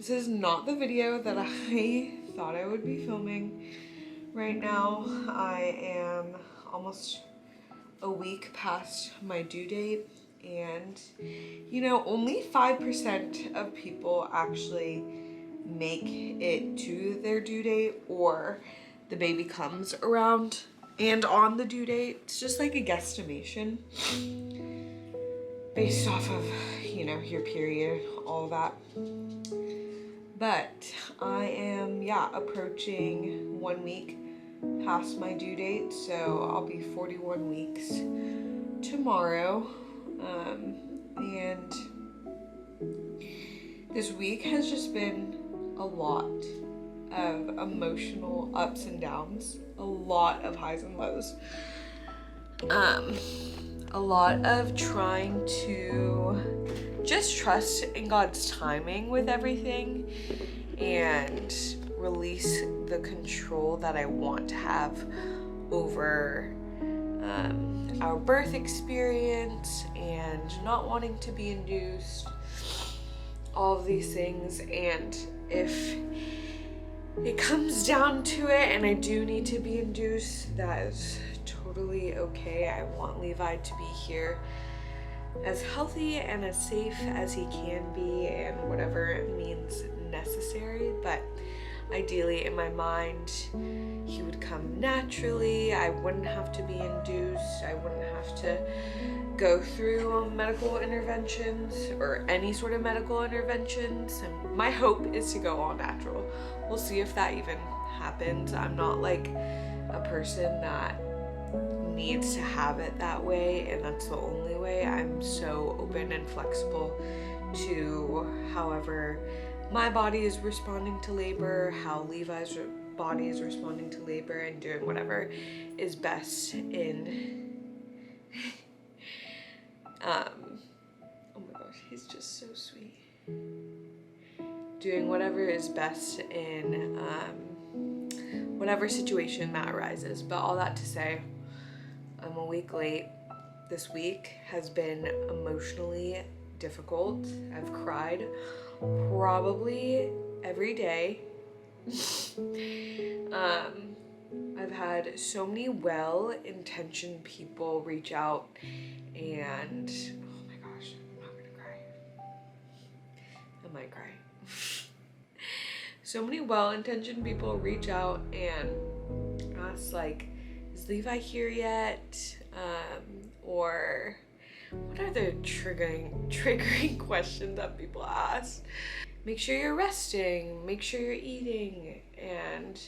This is not the video that I thought I would be filming right now. I am almost a week past my due date, and you know, only 5% of people actually make it to their due date, or the baby comes around and on the due date. It's just like a guesstimation based off of, you know, your period, all that. But I am, yeah, approaching 1 week past my due date, so I'll be 41 weeks tomorrow. And this week has just been a lot of emotional ups and downs, a lot of highs and lows. A lot of trying to just trust in God's timing with everything and release the control that I want to have over our birth experience, and not wanting to be induced, all of these things. And if it comes down to it and I do need to be induced, that is totally okay. I want Levi to be here as healthy and as safe as he can be, and whatever means necessary. But ideally, in my mind, he would come naturally. I wouldn't have to be induced. I wouldn't have to go through medical interventions or any sort of medical interventions. And my hope is to go all natural. We'll see if that even happens. I'm not like a person that needs to have it that way and that's the only way. I'm so open and flexible to however my body is responding to labor, how Levi's body is responding to labor, and doing whatever is best in oh my gosh, he's just so sweet. Doing whatever is best in whatever situation that arises. But all that to say, I'm a week late. This week has been emotionally difficult. I've cried probably every day. I've had so many well-intentioned people reach out, and oh my gosh, I'm not gonna cry. I might cry. So many well-intentioned people reach out and ask, like, is Levi here yet? Or what are the triggering questions that people ask? Make sure you're resting, make sure you're eating, and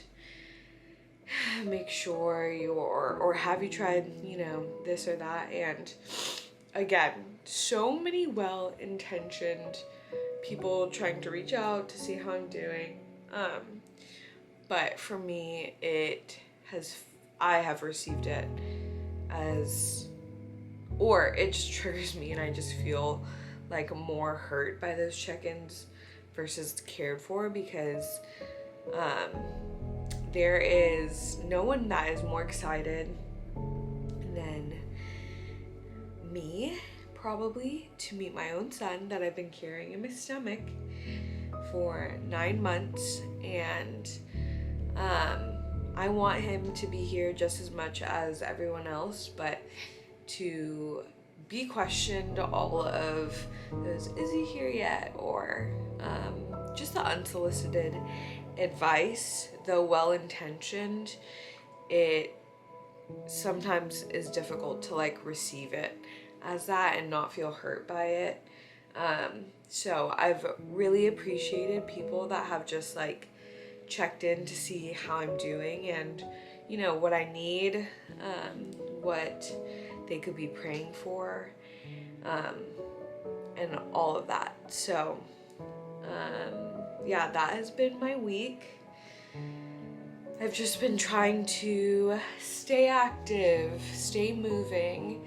make sure or have you tried, you know, this or that. And again, so many well-intentioned people trying to reach out to see how I'm doing. But for me, I have received it as, or it just triggers me and I just feel like more hurt by those check-ins versus cared for, because there is no one that is more excited than me, probably, to meet my own son that I've been carrying in my stomach for 9 months. And I want him to be here just as much as everyone else, but to be questioned all of those, is he here yet? Or just the unsolicited advice, though well-intentioned, it sometimes is difficult to like receive it as that and not feel hurt by it. So I've really appreciated people that have just like checked in to see how I'm doing and, you know, what I need, what they could be praying for, and all of that. So yeah, that has been my week. I've just been trying to stay active, stay moving,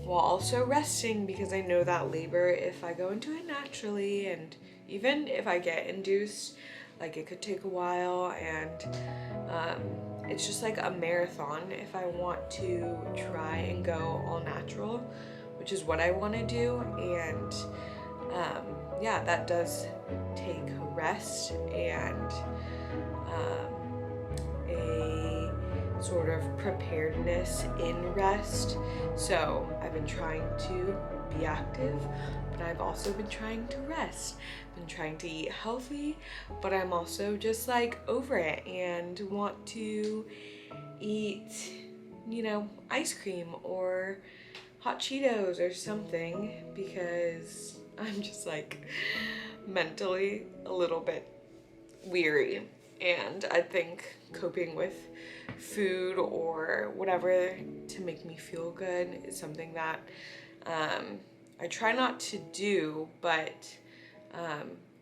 while also resting, because I know that labor, if I go into it naturally, and even if I get induced, like it could take a while, and it's just like a marathon if I want to try and go all natural, which is what I want to do. And yeah, that does take rest and a sort of preparedness in rest. So I've been trying to be active, but I've also been trying to rest. Been trying to eat healthy, but I'm also just like over it and want to eat, ice cream or hot Cheetos or something, because I'm just like mentally a little bit weary. And I think coping with food or whatever to make me feel good is something that I try not to do, but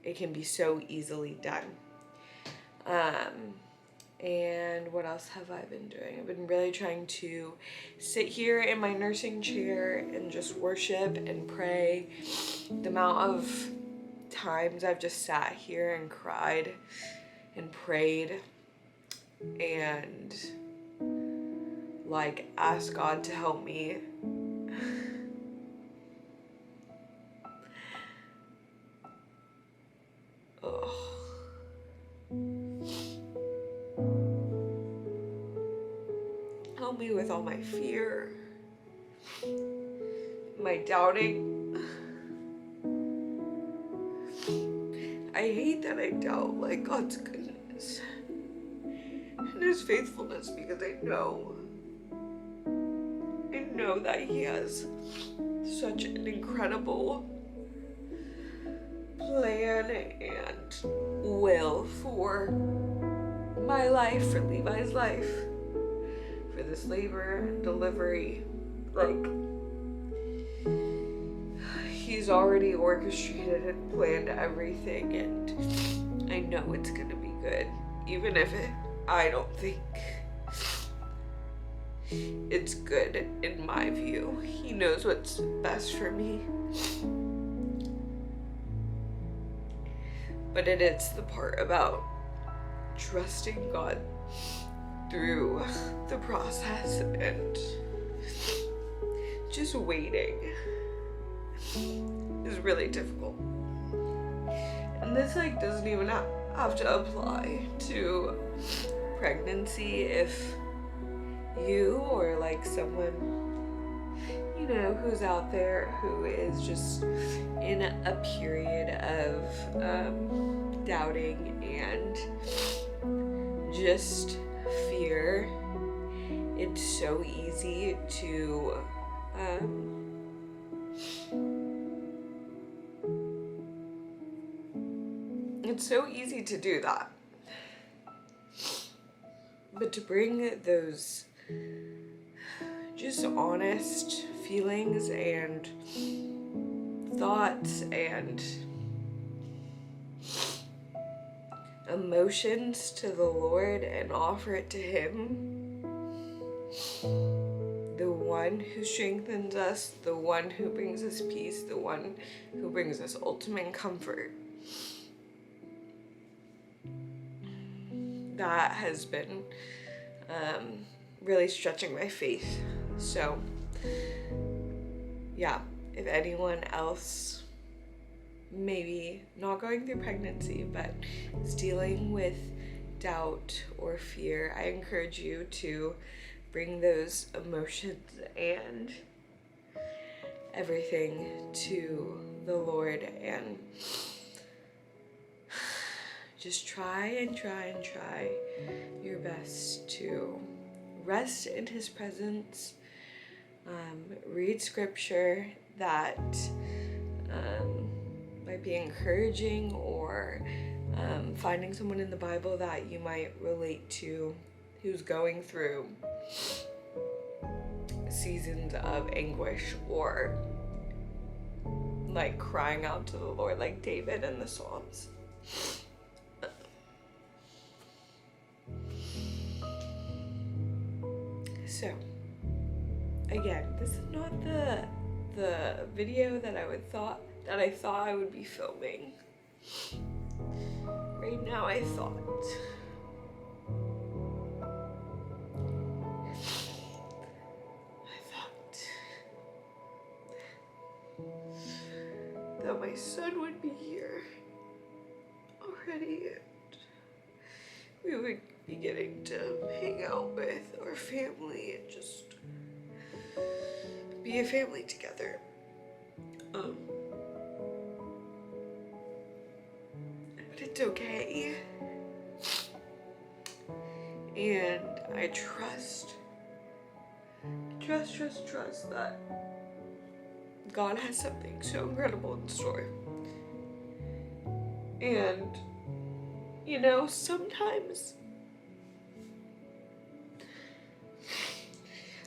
it can be so easily done. And what else have I been doing? I've been really trying to sit here in my nursing chair and just worship and pray. The amount of times I've just sat here and cried and prayed and like asked God to help me. Ugh. Help me with all my fear, my doubting. I hate that I doubt like God's goodness and his faithfulness, because I know that he has such an incredible plan and will for my life, for Levi's life, for this labor and delivery. Like, he's already orchestrated and planned everything, and I know it's gonna be good, even if I don't think it's good in my view. He knows what's best for me. But it is the part about trusting God through the process and just waiting is really difficult. And this like doesn't even have to apply to pregnancy. If you or like someone who's out there who is just in a period of doubting and just fear, it's so easy to do that. But to bring those just honest feelings and thoughts and emotions to the Lord and offer it to him, the one who strengthens us, the one who brings us peace, the one who brings us ultimate comfort, that has been really stretching my faith. So yeah, if anyone else maybe not going through pregnancy but is dealing with doubt or fear, I encourage you to bring those emotions and everything to the Lord and just try your best to rest in his presence. Read scripture that might be encouraging, or finding someone in the Bible that you might relate to who's going through seasons of anguish, or like crying out to the Lord like David in the Psalms. So again, this is not the video that I thought I would be filming. Right now I thought that my son would be here. Alright. already, and we would be getting to hang out with our family and just be a family together. But it's okay. And I trust that God has something so incredible in store. And, you know, sometimes,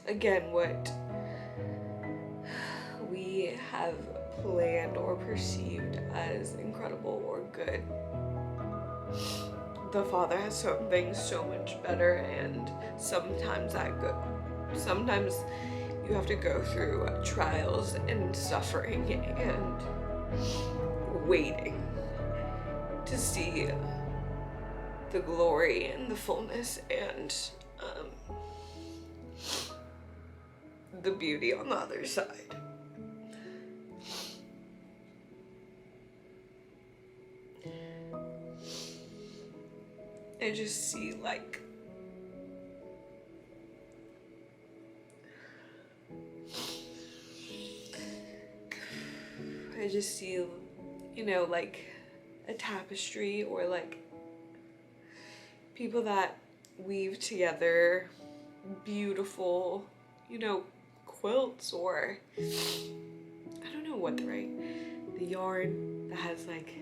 again, what we have planned or perceived as incredible or good, the Father has something so much better, and sometimes you have to go through trials and suffering and waiting to see the glory and the fullness and the beauty on the other side. I just see you know, like a tapestry, or like people that weave together beautiful, you know, quilts, or I don't know what the yarn that has like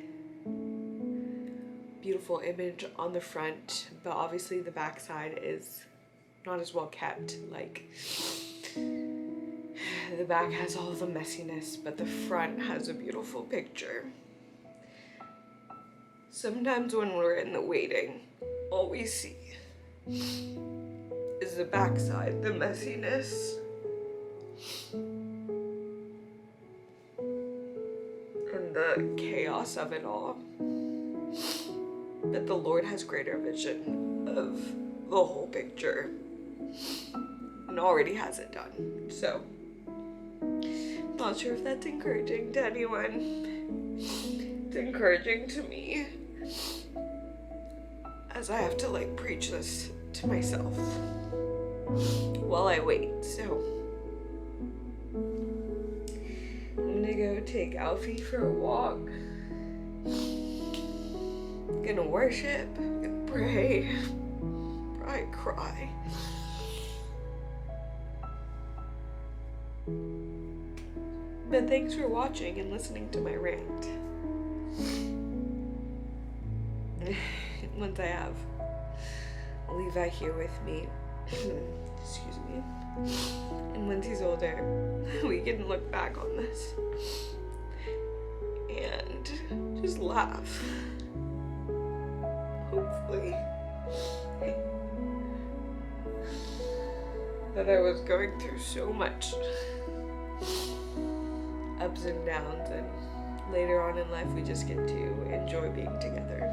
beautiful image on the front, but obviously the back side is not as well kept. Like the back has all the messiness, but the front has a beautiful picture. Sometimes when we're in the waiting, all we see is the back side, the messiness, and the chaos of it all. But the Lord has greater vision of the whole picture and already has it done. So, not sure if that's encouraging to anyone. It's encouraging to me, as I have to like preach this to myself while I wait. So, I'm gonna go take Alfie for a walk. Gonna worship, gonna pray, probably cry. But thanks for watching and listening to my rant. Once I have Levi here with me, excuse me, and once he's older, we can look back on this and just laugh. Hopefully that I was going through so much ups and downs, and later on in life we just get to enjoy being together.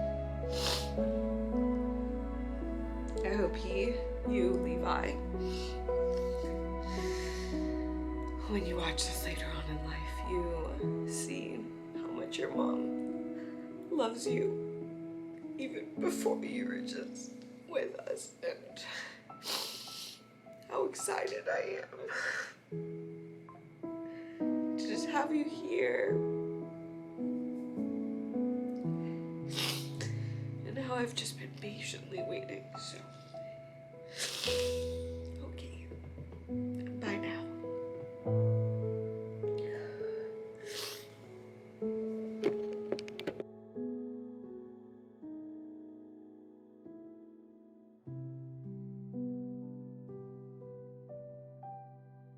I hope you, Levi, when you watch this later on in life, you see how much your mom loves you, even before you were just with us, and how excited I am to just have you here, and how I've just been patiently waiting. So